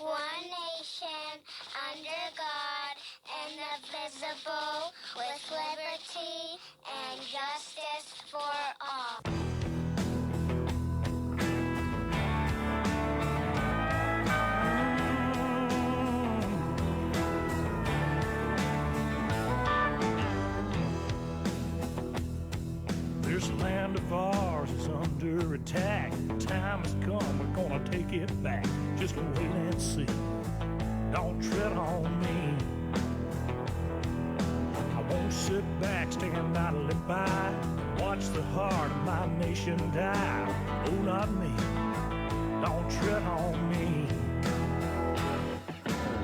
one nation, under God, indivisible, with liberty and justice for all. This land of ours is under attack. Time has come, we're gonna take it back. Just wait and see. Don't tread on me. I won't sit back, stand idly by. Watch the heart of my nation die. Oh, not me. Don't tread on me.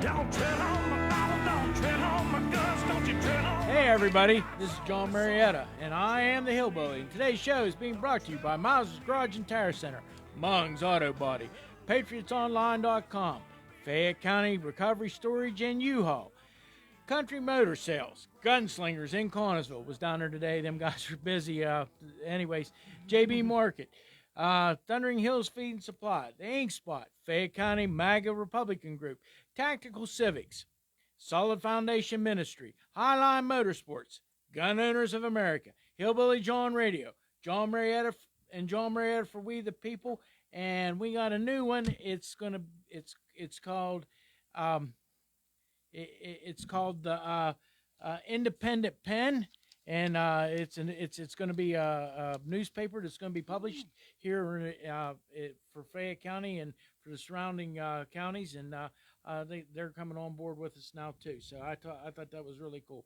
Don't tread on my Bible, don't tread on my guns, don't you tread on. Hey everybody, this is John Marietta, and I am the Hillbilly. And today's show is being brought to you by Miles' Garage and Tire Center, Mung's Auto Body, PatriotsOnline.com, Fayette County Recovery Storage and U-Haul, Country Motor Sales, Gunslingers in Connellsville was down there today. Them guys are busy. Anyways, JB Market, Thundering Hills Feed and Supply, The Ink Spot, Fayette County MAGA Republican Group, Tactical Civics, Solid Foundation Ministry, Highline Motorsports, Gun Owners of America, Hillbilly Jon Radio, John Marietta and John Marietta for We the People, and we got a new one. It's called the Independent Pen, and it's going to be a newspaper that's going to be published here for Fayette County and for the surrounding counties, and they're coming on board with us now too. So I thought that was really cool.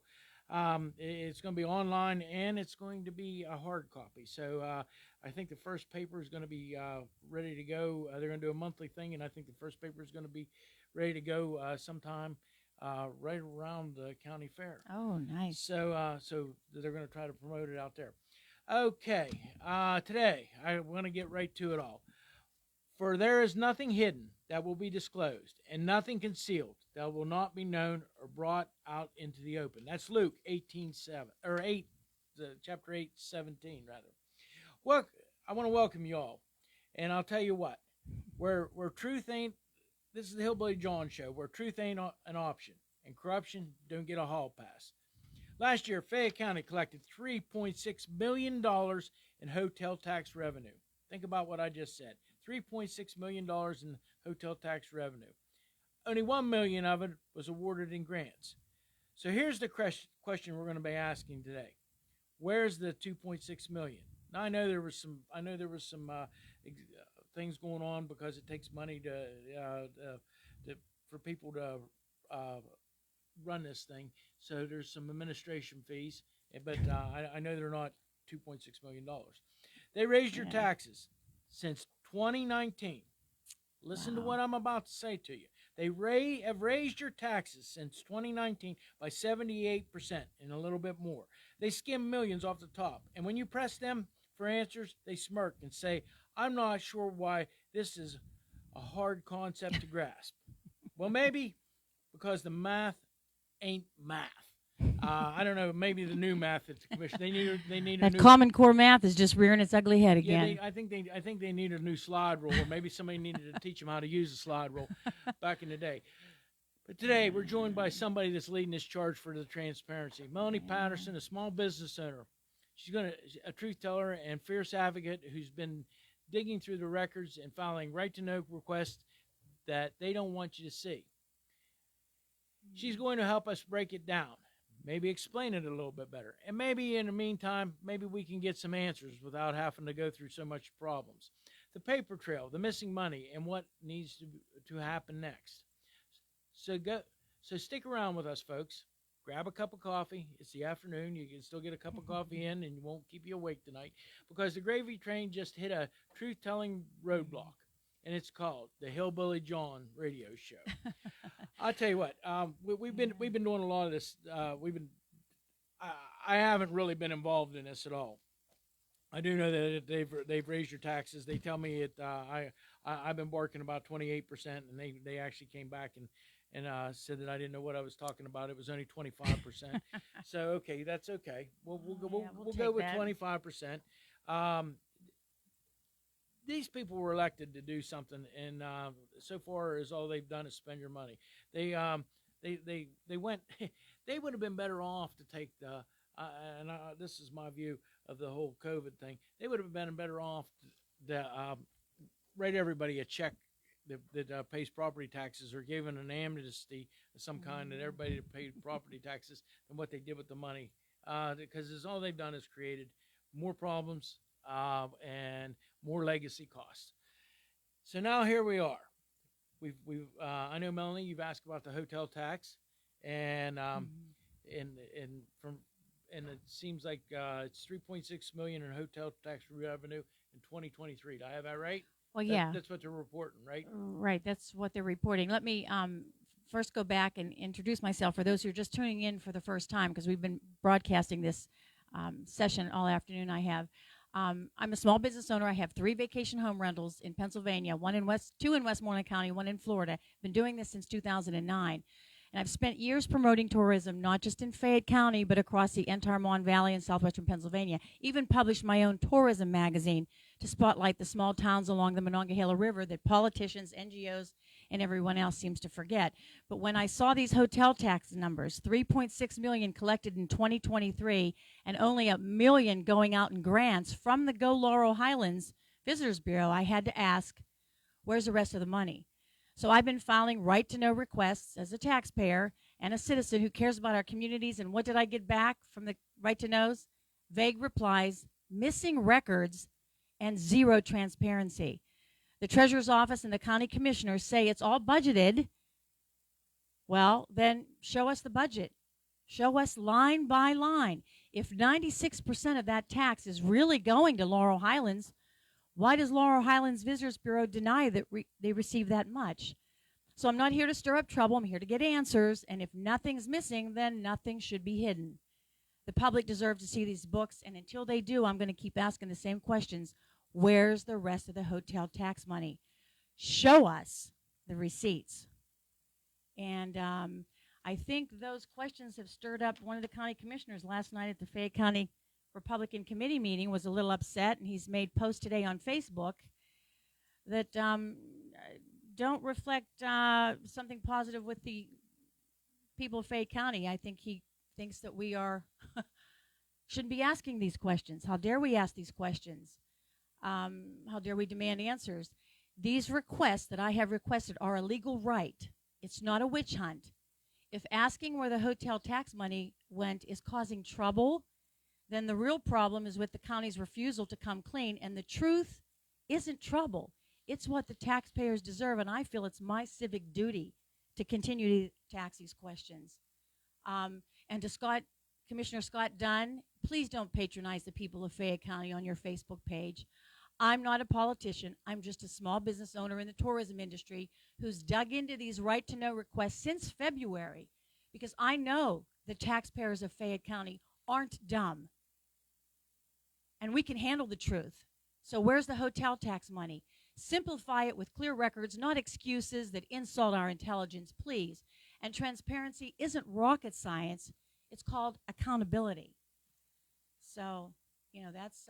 It's going to be online and it's going to be a hard copy. So I think the first paper is going to be ready to go. They're going to do a monthly thing, and I think the first paper is going to be ready to go sometime right around the county fair. Oh, nice. So they're going to try to promote it out there. Okay, today I want to get right to it all. For there is nothing hidden that will be disclosed, and nothing concealed that will not be known or brought out into the open. That's Luke 18:7 or 8, chapter 8:17 rather. Well, I want to welcome you all, and I'll tell you what, where truth ain't. This is the Hillbilly Jon Show, where truth ain't an option, and corruption don't get a hall pass. Last year, Fayette County collected $3.6 million in hotel tax revenue. Think about what I just said. $3.6 million in hotel tax revenue. Only $1 million of it was awarded in grants. So here's the question we're going to be asking today. Where's the $2.6 million? Now I know there was some things going on because it takes money for people to run this thing. So there's some administration fees, but I know they're not $2.6 million. They raised your taxes since 2019. Listen to what I'm about to say to you. They have raised your taxes since 2019 by 78% and a little bit more. They skim millions off the top. And when you press them for answers, they smirk and say, I'm not sure why this is a hard concept to grasp. Well, maybe because the math ain't math. I don't know. Maybe the new math at the commission. They need that Common Core math is just rearing its ugly head again. Yeah, I think they need a new slide rule, or maybe somebody needed to teach them how to use a slide rule back in the day. But today we're joined by somebody that's leading this charge for the transparency. Melanie Patterson, a small business owner. She's a truth teller and fierce advocate who's been digging through the records and filing right-to-know requests that they don't want you to see. She's going to help us break it down. Maybe explain it a little bit better. And maybe in the meantime, maybe we can get some answers without having to go through so much problems. The paper trail, the missing money, and what needs to happen next. So stick around with us, folks. Grab a cup of coffee. It's the afternoon. You can still get a cup of coffee in, and it won't keep you awake tonight, because the gravy train just hit a truth-telling roadblock, and it's called the Hillbilly Jon Radio Show. I'll tell you what, we've been doing a lot of this. I haven't really been involved in this at all. I do know that they've raised your taxes. They tell me I've been barking about 28%, and they actually came back and said that I didn't know what I was talking about. It was only 25%. So okay, that's okay. We'll go with 25%. these people were elected to do something, and so far as all they've done is spend your money. They went. They would have been better off to take the. And this is my view of the whole COVID thing. They would have been better off to write everybody a check that pays property taxes, or given an amnesty of some kind that everybody that paid property taxes, than what they did with the money, because all they've done is created more problems and more legacy costs. So now here we are. We've I know, Melanie, you've asked about the hotel tax, and and it seems like it's 3.6 million in hotel tax revenue in 2023. Do I have that right? Well, yeah. That's what they're reporting, right? Right. That's what they're reporting. Let me first go back and introduce myself for those who are just tuning in for the first time, because we've been broadcasting this session all afternoon. I'm a small business owner. I have 3 vacation home rentals in Pennsylvania, 2 in Westmoreland County, 1 in Florida. Been doing this since 2009. And I've spent years promoting tourism, not just in Fayette County, but across the entire Mon Valley and southwestern Pennsylvania. Even published my own tourism magazine to spotlight the small towns along the Monongahela River that politicians, NGOs, and everyone else seems to forget. But when I saw these hotel tax numbers, 3.6 million collected in 2023, and only $1 million going out in grants from the Go Laurel Highlands Visitors Bureau, I had to ask, where's the rest of the money? So I've been filing right-to-know requests as a taxpayer and a citizen who cares about our communities. And what did I get back from the right-to-knows? Vague replies, missing records, and zero transparency. The Treasurer's Office and the county commissioners say it's all budgeted. Well, then show us the budget. Show us line by line. If 96% of that tax is really going to Laurel Highlands, why does Laurel Highlands Visitors Bureau deny that they receive that much? So I'm not here to stir up trouble. I'm here to get answers. And if nothing's missing, then nothing should be hidden. The public deserves to see these books. And until they do, I'm going to keep asking the same questions. Where's the rest of the hotel tax money? Show us the receipts. And I think those questions have stirred up one of the county commissioners last night at the Fayette County Republican Committee meeting. Was a little upset, and he's made posts today on Facebook that don't reflect something positive with the people of Fayette County. I think he thinks that we shouldn't be asking these questions. How dare we ask these questions? How dare we demand answers? These requests that I have requested are a legal right. It's not a witch hunt. If asking where the hotel tax money went is causing trouble, then the real problem is with the county's refusal to come clean, and the truth isn't trouble. It's what the taxpayers deserve, and I feel it's my civic duty to continue to ask these questions. And to Commissioner Scott Dunn, please don't patronize the people of Fayette County on your Facebook page. I'm not a politician. I'm just a small business owner in the tourism industry who's dug into these right-to-know requests since February, because I know the taxpayers of Fayette County aren't dumb. And we can handle the truth. So where's the hotel tax money? Simplify it with clear records, not excuses that insult our intelligence, please. And transparency isn't rocket science. It's called accountability. So, that's,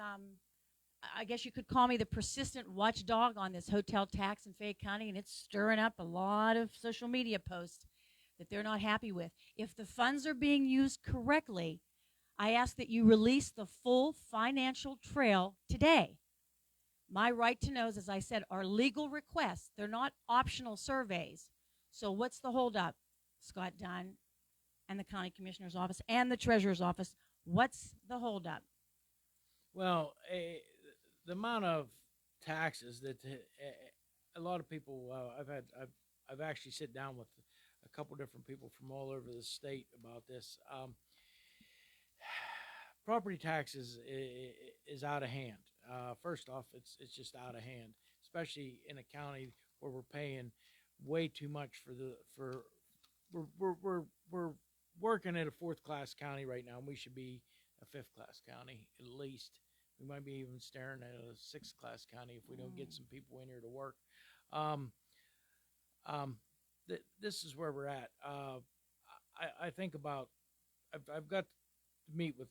I guess you could call me the persistent watchdog on this hotel tax in Fayette County, and it's stirring up a lot of social media posts that they're not happy with. If the funds are being used correctly, I ask that you release the full financial trail today. My right to knows, as I said, are legal requests. They're not optional surveys. So what's the holdup, Scott Dunn and the County Commissioner's Office and the Treasurer's Office? What's the holdup? Well, the amount of taxes that a lot of people I've actually sit down with a couple different people from all over the state about this. Property taxes is out of hand. First off, it's just out of hand, especially in a county where we're paying way too much we're working at a 4th class county right now, and we should be a 5th class county at least. We might be even staring at a 6th class county if we don't get some people in here to work. This is where we're at. I think about I've got to meet with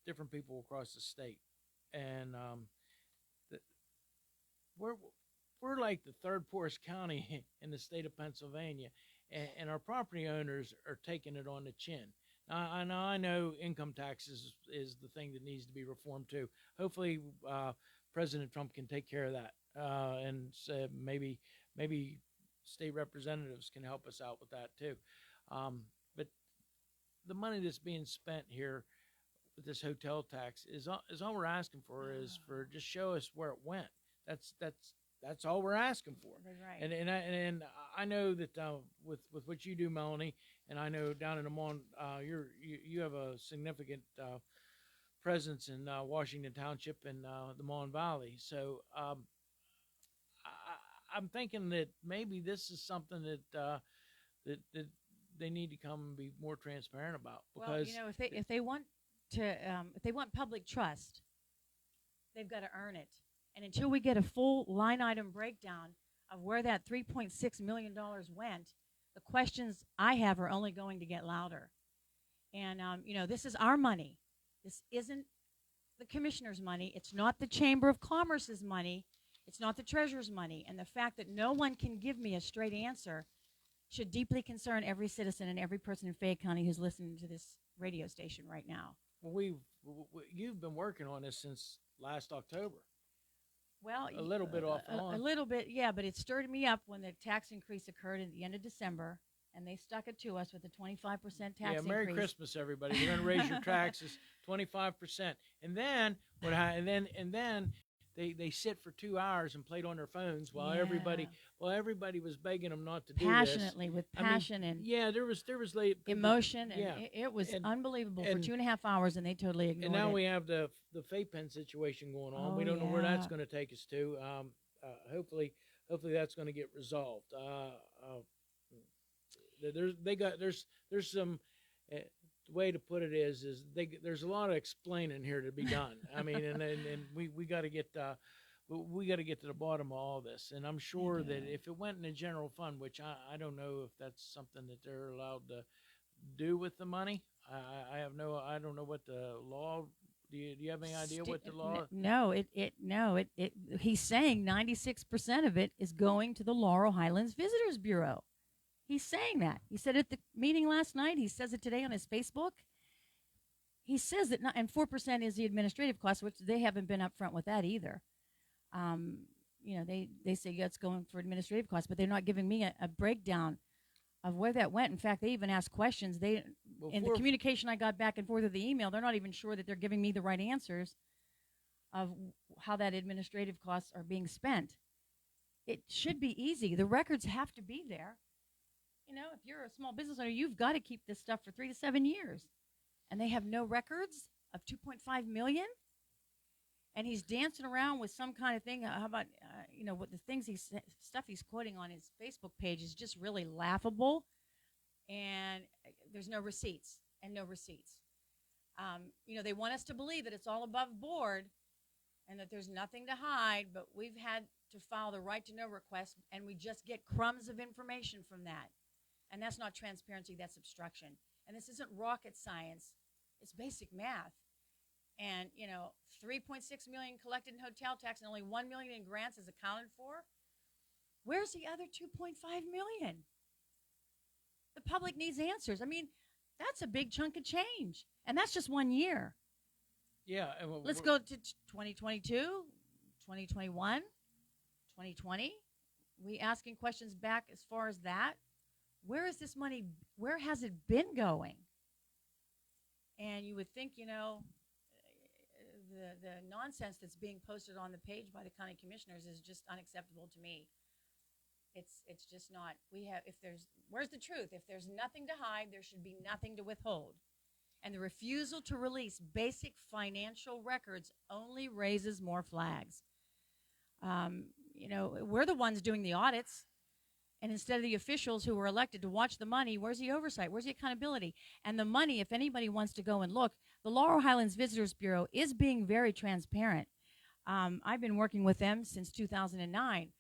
different people across the state, and we're like the third poorest county in the state of Pennsylvania, and our property owners are taking it on the chin. I know income taxes is the thing that needs to be reformed too. Hopefully, President Trump can take care of that, and maybe state representatives can help us out with that too. But the money that's being spent here with this hotel tax is all we're asking for is for just show us where it went. That's all we're asking for. Right. And I know that with what you do, Melanie, and I know down in Amon, you have a significant presence in Washington Township and the Mon Valley. So I'm thinking that maybe this is something that they need to come and be more transparent about. Because if they want public trust, they've got to earn it. And until we get a full line item breakdown of where that $3.6 million went, the questions I have are only going to get louder. And, this is our money. This isn't the commissioner's money. It's not the Chamber of Commerce's money. It's not the treasurer's money. And the fact that no one can give me a straight answer should deeply concern every citizen and every person in Fayette County who's listening to this radio station right now. Well, you've been working on this since last October. Well, a little bit off and on. A little bit, yeah, but it stirred me up when the tax increase occurred at the end of December, and they stuck it to us with a 25% tax increase. Merry Christmas, everybody! We're going to raise your taxes 25%, and then and then they sit for 2 hours and played on their phones while everybody was begging them not to do this. Passionately, with passion and there was emotion, and it was unbelievable for 2.5 hours, and they totally ignored it. And now we have the Fayette Penn situation going on. We don't know where that's going to take us to. Hopefully that's going to get resolved. There's some. The way to put it is there's a lot of explaining here to be done. I mean, and we got to get to the bottom of all this. And I'm sure that if it went in the general fund, which I don't know if that's something that they're allowed to do with the money. I don't know what the law. Do you have any idea what the law? No, he's saying 96% of it is going to the Laurel Highlands Visitors Bureau. He's saying that. He said at the meeting last night. He says it today on his Facebook. He says that, and 4% is the administrative cost, which they haven't been upfront with that either. They say it's going for administrative costs, but they're not giving me a breakdown of where that went. In fact, they even asked questions. In the communication I got back and forth of the email, they're not even sure that they're giving me the right answers of how that administrative costs are being spent. It should be easy. The records have to be there. If you're a small business owner, you've got to keep this stuff for 3 to 7 years. And they have no records of $2.5 million. And he's dancing around with some kind of thing. How about, what the stuff he's quoting on his Facebook page is just really laughable. And there's no receipts. They want us to believe that it's all above board and that there's nothing to hide, but we've had to file the right to know request, and we just get crumbs of information from that. And that's not transparency, that's obstruction. And this isn't rocket science, it's basic math. And, 3.6 million collected in hotel tax and only 1 million in grants is accounted for. Where's the other 2.5 million? The public needs answers. I mean, that's a big chunk of change. And that's just 1 year. Yeah. Let's go to 2022, 2021, 2020. We asking questions back as far as that. Where is this money? Where has it been going? And you would think, the nonsense that's being posted on the page by the county commissioners is just unacceptable to me. It's just not. Where's the truth? If there's nothing to hide, there should be nothing to withhold. And the refusal to release basic financial records only raises more flags. We're the ones doing the audits. And instead of the officials who were elected to watch the money, where's the oversight? Where's the accountability? And the money, if anybody wants to go and look, the Laurel Highlands Visitors Bureau is being very transparent. I've been working with them since 2009,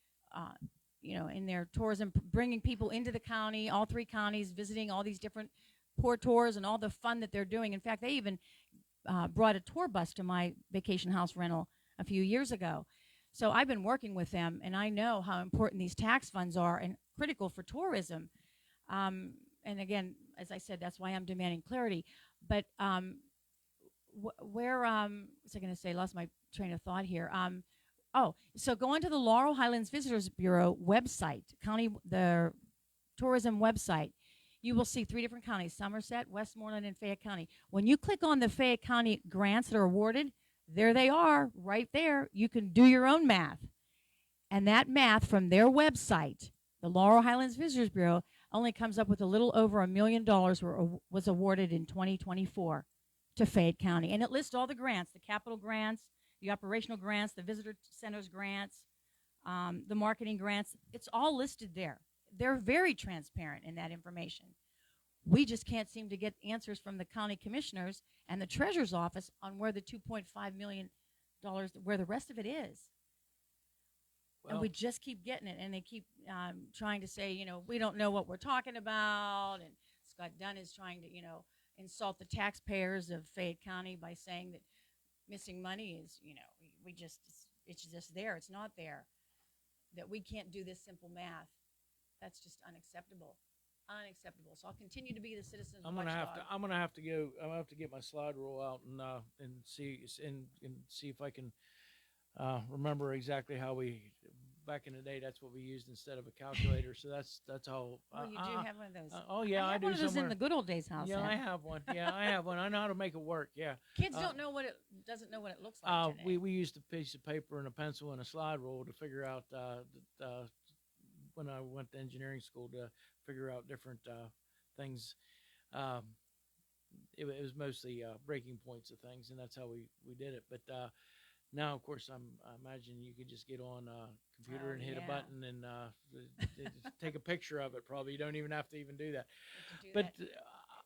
in their tourism, bringing people into the county, all 3 counties, visiting all these different poor tours and all the fun that they're doing. In fact, they even brought a tour bus to my vacation house rental a few years ago. So I've been working with them, and I know how important these tax funds are and critical for tourism. And again, as I said, that's why I'm demanding clarity. But where what's I going to say? Lost my train of thought here. So go onto the Laurel Highlands Visitors Bureau website, the tourism website. You will see 3 different counties: Somerset, Westmoreland, and Fayette County. When you click on the Fayette County grants that are awarded, there they are, right there. You can do your own math. And that math from their website, the Laurel Highlands Visitors Bureau, only comes up with a little over $1 million was awarded in 2024 to Fayette County. And it lists all the grants, the capital grants, the operational grants, the visitor centers grants, the marketing grants. It's all listed there. They're very transparent in that information. We just can't seem to get answers from the county commissioners and the treasurer's office on where the $2.5 million, where the rest of it is. Well, and we just keep getting it, and they keep trying to say, we don't know what we're talking about, and Scott Dunn is trying to, insult the taxpayers of Fayette County by saying that missing money is, it's just there. It's not there. That we can't do this simple math. That's just unacceptable. Unacceptable. So I'll continue to be the citizens. I'm gonna have to go. I'm gonna have to get my slide rule out and see if I can remember exactly how we back in the day. That's what we used instead of a calculator. So that's all. Well, you do have one of those. Oh yeah, I do. One of those in the good old days house. Yeah, I have one. Yeah, I have one. I know how to make it work. Yeah. Kids doesn't know what it looks like today. We used a piece of paper and a pencil and a slide rule to figure out when I went to engineering school to figure out different things. It was mostly breaking points of things, and that's how we did it. But now, of course, I imagine you could just get on a computer and hit a button and take a picture of it. Probably you don't even have to even do that. But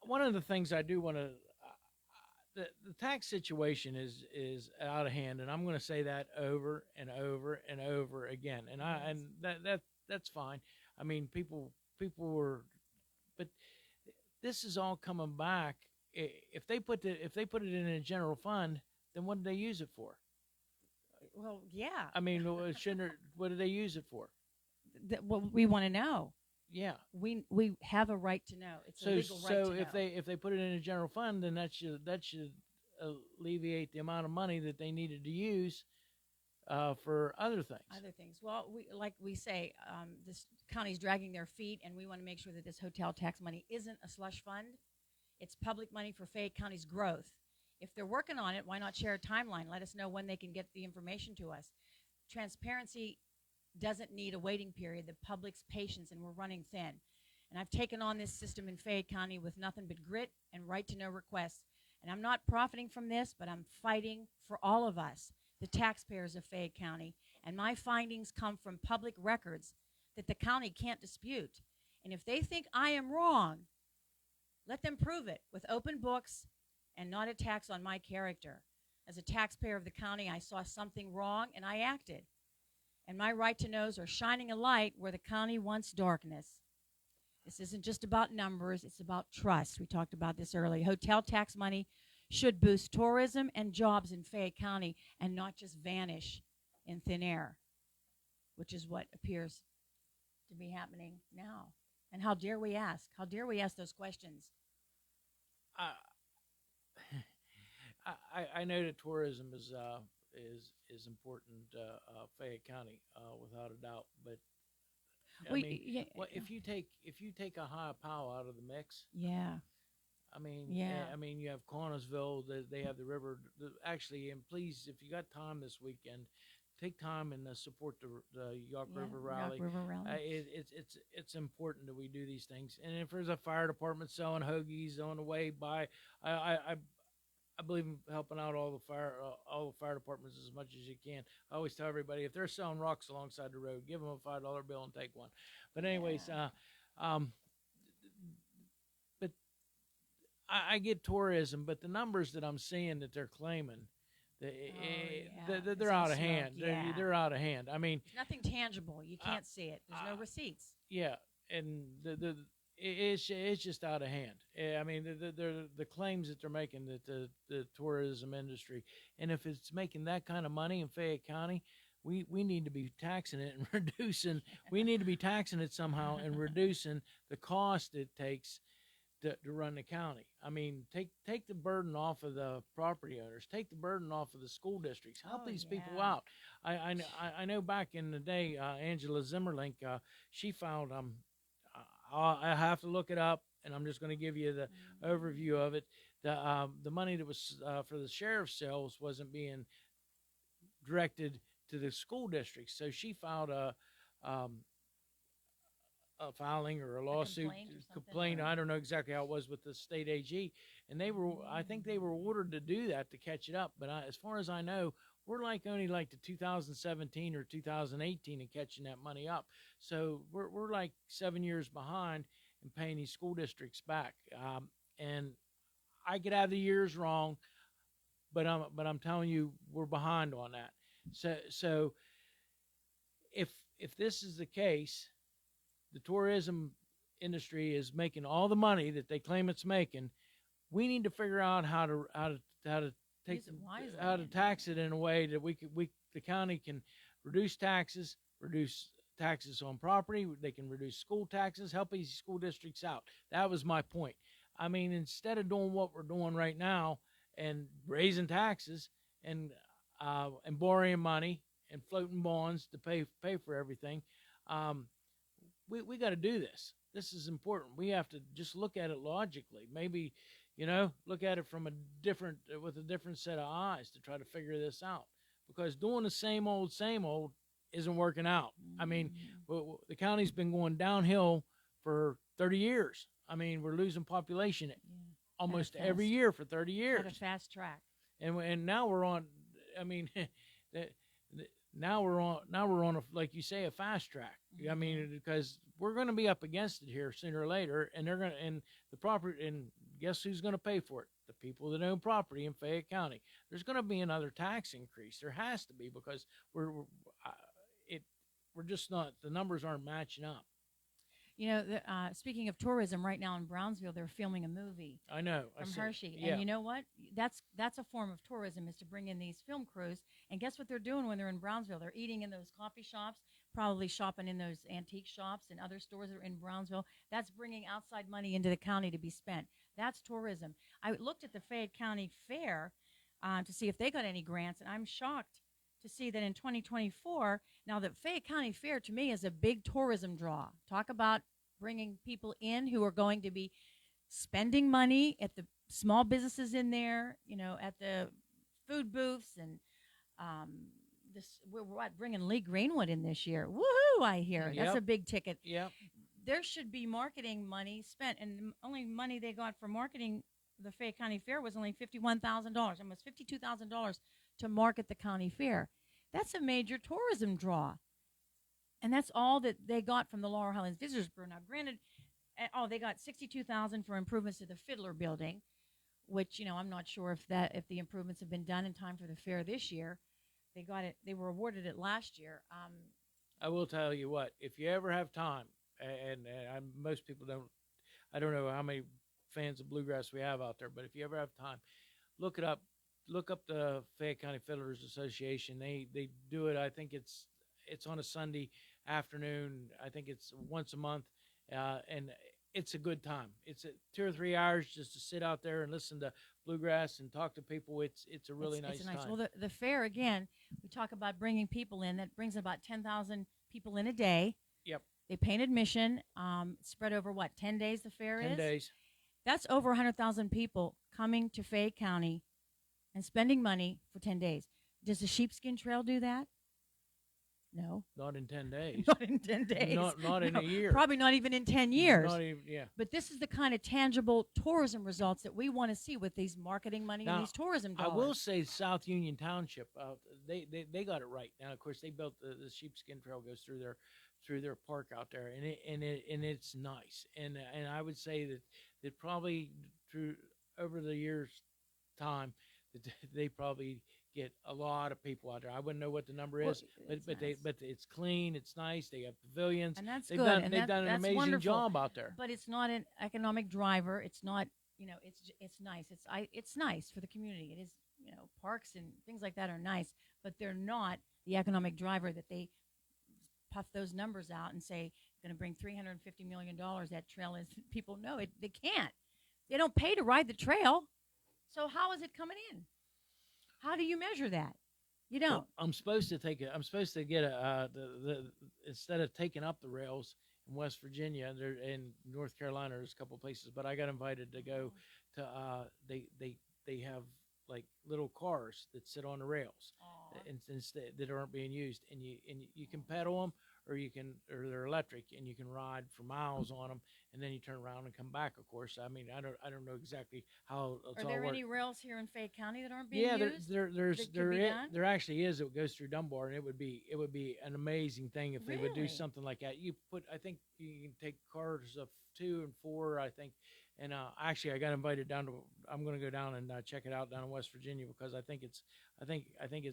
one of the things I do want to the tax situation is out of hand, and I'm going to say that over and over and over again. And that's fine. I mean, people were, but this is all coming back. If they put it in a general fund, then what did they use it for? Well, yeah. I mean, what do they use it for? What we want to know. Yeah. We have a right to know. It's a legal right to know. So if they put it in a general fund, then that should alleviate the amount of money that they needed to use for other things. Well, like we say, this county's dragging their feet, and we want to make sure that this hotel tax money isn't a slush fund. It's public money for Fayette County's growth. If they're working on it, why not share a timeline? Let us know when they can get the information to us. Transparency doesn't need a waiting period. The public's patience, and we're running thin. And I've taken on this system in Fayette County with nothing but grit and right-to-know requests. And I'm not profiting from this, but I'm fighting for all of us, the taxpayers of Fayette County. And my findings come from public records that the county can't dispute. And if they think I am wrong, let them prove it with open books and not a tax on my character. As a taxpayer of the county, I saw something wrong, and I acted. And my right-to-knows are shining a light where the county wants darkness. This isn't just about numbers. It's about trust. We talked about this earlier. Hotel tax money should boost tourism and jobs in Fayette County and not just vanish in thin air, which is what appears to be happening now. And how dare we ask? How dare we ask those questions? I know that tourism is important, Fayette County, without a doubt. But if you take a high Powell out of the mix, I mean, you have Connellsville. They have the river. Actually, and please, if you got time this weekend, take time and support the York River Rally. It's important that we do these things. And if there's a fire department selling hoagies on the way by, I believe in helping out all the fire departments as much as you can. I always tell everybody, if they're selling rocks alongside the road, give them a $5 bill and take one. But anyways, but I get tourism, but the numbers that I'm seeing that they're claiming, they're out of hand. They're out of hand. I mean, there's nothing tangible. You can't see it. There's no receipts. Yeah, and it's just out of hand. I mean, the claims that they're making that the tourism industry, and if it's making that kind of money in Fayette County, we need to be taxing it and reducing. We need to be taxing it somehow and reducing the cost it takes to run the county. I mean, take the burden off of the property owners. Take the burden off of the school districts. Help these people out. I know back in the day, Angela Zimmerlink, she found I have to look it up, and I'm just going to give you the overview of it. The money that was for the sheriff's sales wasn't being directed to the school districts, so she filed a filing or a lawsuit complaint. I don't know exactly how it was with the state AG, and I think they were ordered to do that to catch it up. But as far as I know, we're only like the 2017 or 2018 in catching that money up. So we're like 7 years behind in paying these school districts back. And I could have the years wrong, but I'm telling you, we're behind on that. So if this is the case, the tourism industry is making all the money that they claim it's making. We need to figure out how to tax it in a way that the county can reduce taxes on property. They can reduce school taxes, help these school districts out. That was my point. I mean, instead of doing what we're doing right now and raising taxes and borrowing money and floating bonds to pay for everything, we got to do this. This is important. We have to just look at it logically. Maybe, look at it from with a different set of eyes to try to figure this out. Because doing the same old isn't working out. I mean, the county's been going downhill for 30 years. I mean, we're losing population almost every year for 30 years. At a fast track. And now we're on. I mean, now we're on like you say, a fast track. I mean, because we're going to be up against it here sooner or later, and guess who's going to pay for it? The people that own property in Fayette County. There's going to be another tax increase. There has to be, because we're just not, the numbers aren't matching up. Speaking of tourism, right now in Brownsville, they're filming a movie. I know. From Hershey. Yeah. And you know what? That's a form of tourism, is to bring in these film crews. And guess what they're doing when they're in Brownsville? They're eating in those coffee shops, probably shopping in those antique shops and other stores that are in Brownsville. That's bringing outside money into the county to be spent. That's tourism. I looked at the Fayette County Fair to see if they got any grants, and I'm shocked to see that in 2024, now the Fayette County Fair to me is a big tourism draw. Talk about bringing people in who are going to be spending money at the small businesses in there, at the food booths, and we're bringing Lee Greenwood in this year. Woohoo! I hear that's a big ticket. Yep. There should be marketing money spent, and the only money they got for marketing the Fayette County Fair was only $51,000, almost $52,000 to market the county fair. That's a major tourism draw. And that's all that they got from the Laurel Highlands Visitors Bureau. Now, granted, they got $62,000 for improvements to the Fiddler Building, which I'm not sure if the improvements have been done in time for the fair this year. They got it. They were awarded it last year. I will tell you what. If you ever have time, and most people don't. I don't know how many fans of bluegrass we have out there, but if you ever have time, look it up. Look up the Fayette County Fiddlers Association. They do it. I think it's on a Sunday afternoon. I think it's once a month, and it's a good time. It's 2 or 3 hours just to sit out there and listen to bluegrass and talk to people. It's a really nice time. Well, the fair, again, we talk about bringing people in. That brings about 10,000 people in a day. Yep. They pay admission, spread over 10 days the fair is? 10 days. That's over 100,000 people coming to Fayette County and spending money for 10 days. Does the Sheepskin Trail do that? No. Not in 10 days. Not in 10 days. Not in a year. Probably not even in 10 years. Not even, yeah. But this is the kind of tangible tourism results that we want to see with these marketing money and these tourism dollars. I will say South Union Township, they got it right. Now, of course, they built the Sheepskin Trail goes through their park out there, and it's nice. And I would say that probably over the years' time, that they probably get a lot of people out there. I wouldn't know what the number is, but it's clean, it's nice. They have pavilions, and that's they've good. Done, they've done an amazing wonderful. Job out there. But it's not an economic driver. It's not, it's nice. It's nice for the community. It is, parks and things like that are nice, but they're not the economic driver that they puff those numbers out and say going to bring $350 million. That trail is, people know it. They can't. They don't pay to ride the trail. So how is it coming in? How do you measure that? You don't. Well, I'm supposed to get instead of taking up the rails in West Virginia, there in North Carolina, there's a couple places, but I got invited to go to. They have like little cars that sit on the rails, and that aren't being used, and you can pedal them, or they're electric, and you can ride for miles on them, and then you turn around and come back. Of course, I mean, I don't know exactly how it's all Are there work. any rails here in Fayette County that aren't being used? There actually is. It goes through Dunbar, and it would be an amazing thing if they would do something like that. I think you can take cars of 2 and 4, I think. And actually, I got invited down to. I'm going to go down and check it out down in West Virginia because I think it's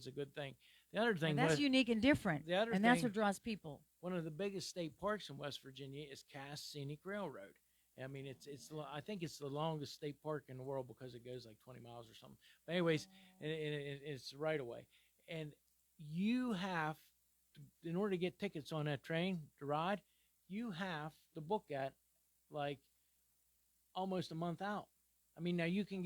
a good thing. The other thing that's unique and different. That's what draws people. One of the biggest state parks in West Virginia is Cass Scenic Railroad. I mean, I think it's the longest state park in the world because it goes like 20 miles or something. But anyways, it's right away, and you have, in order to get tickets on that train to ride, you have to book at like almost a month out. I mean, now you can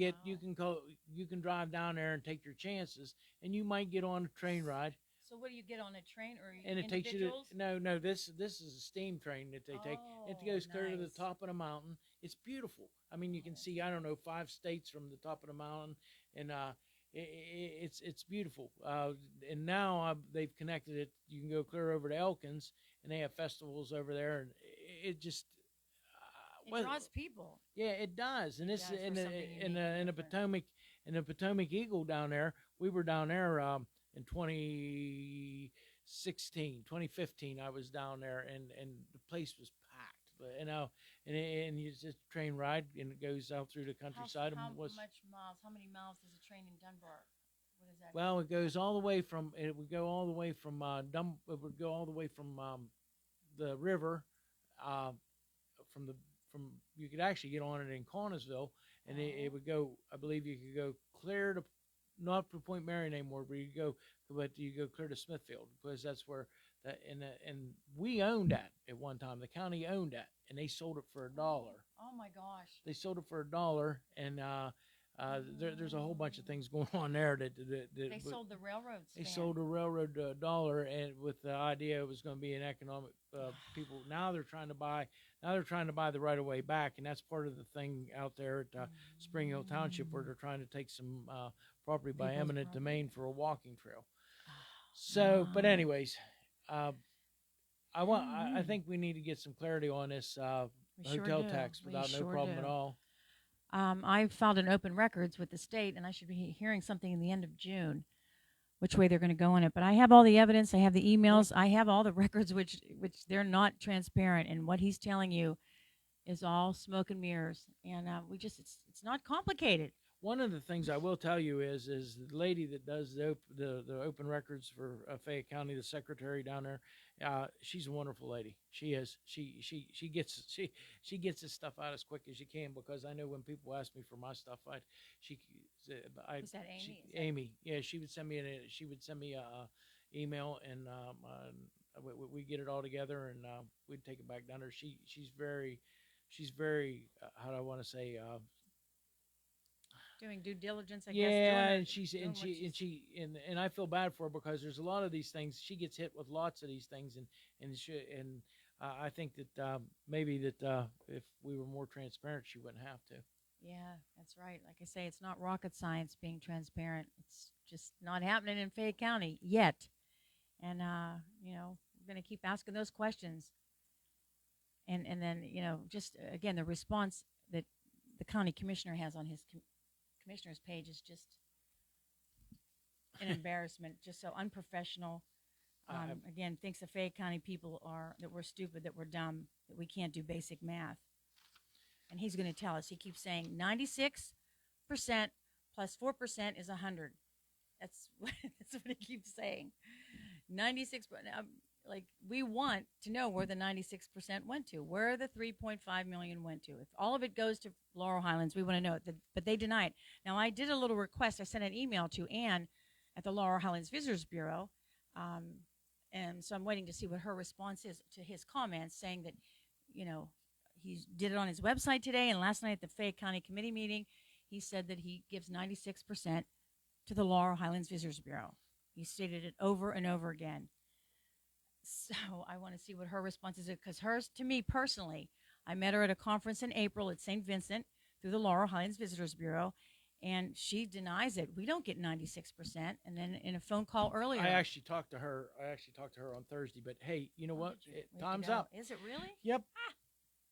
drive down there and take your chances, and you might get on a train ride. So what do you get on a train, or and it takes you to no. This is a steam train that they take. It goes clear to the top of the mountain. It's beautiful. I mean, you can see 5 states from the top of the mountain, and it's beautiful. And now they've connected it. You can go clear over to Elkins, and they have festivals over there, and it just. It draws people. Yeah, it does. And this in the Potomac Eagle down there. We were down there in 2015. I was down there, and the place was packed. But and you just train ride, and it goes out through the countryside. How many miles does a train in Dunbar? What is that? Well, it goes all the way from. It would go all the way from the river, from you could actually get on it in Connellsville, and it would go. I believe you could go clear to, not for Point Marion anymore, but you go clear to Smithfield, because that's where and we owned that at one time. The county owned that, and they sold it for $1. Oh my gosh! They sold it for $1, and there's a whole bunch of things going on there that they sold the railroad. They sold the railroad $1, and with the idea it was going to be an economic people. Now they're trying to buy the right of way back, and that's part of the thing out there at Spring Hill Township, where they're trying to take some property by eminent domain for a walking trail. So, but anyways, I think we need to get some clarity on this hotel tax without no problem at all. I filed an open records with the state, and I should be hearing something in the end of June, which way they're going to go on it. But I have all the evidence. I have the emails. I have all the records, which they're not transparent. And what he's telling you is all smoke and mirrors. And it's not complicated. One of the things I will tell you is the lady that does the open records for Fayette County, the secretary down there. She's a wonderful lady. She is. She gets this stuff out as quick as she can, because I know when people ask me for my stuff, Is that Amy? Amy, yeah, she would send me a email, and we get it all together, and we'd take it back down there. She's very how do I want to say. Doing due diligence, I guess. Yeah, and I feel bad for her, because there's a lot of these things. She gets hit with lots of these things, and I think that maybe that if we were more transparent, she wouldn't have to. Yeah, that's right. Like I say, it's not rocket science being transparent. It's just not happening in Fayette County yet, and we're going to keep asking those questions, and then just again the response that the county commissioner has on his commissioner's page is just an embarrassment, just so unprofessional. Again, thinks the Fayette County people that we're stupid, that we're dumb, that we can't do basic math. And he's going to tell us. He keeps saying 96% plus 4% is 100. That's what he keeps saying. 96%. Like, we want to know where the 96% went to, where the $3.5 million went to. If all of it goes to Laurel Highlands, we want to know it. But they deny it. Now, I did a little request. I sent an email to Ann at the Laurel Highlands Visitors Bureau And so I'm waiting to see what her response is to his comments, saying that, you know, he did it on his website today, and last night at the Fayette County Committee meeting, he said that he gives 96% to the Laurel Highlands Visitors Bureau. He stated it over and over again. So I want to see what her response is, because hers, to me personally, I met her at a conference in April at St. Vincent through the Laurel Highlands Visitors Bureau, and she denies it. We don't get 96%. And then in a phone call earlier, I actually talked to her. On Thursday. But hey, you know what? Time's up. Is it really? Yep.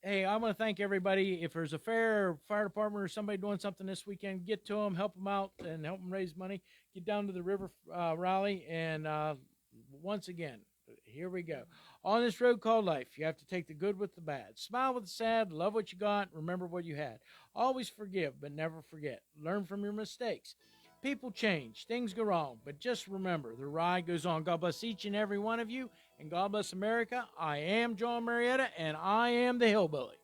Hey, I want to thank everybody. If there's a fire department or somebody doing something this weekend, get to them, help them out, and help them raise money. Get down to the river rally, and once again, here we go. On this road called life, you have to take the good with the bad. Smile with the sad, love what you got, remember what you had. Always forgive, but never forget. Learn from your mistakes. People change, things go wrong, but just remember, the ride goes on. God bless each and every one of you, and God bless America. I am John Marietta, and I am the Hillbilly.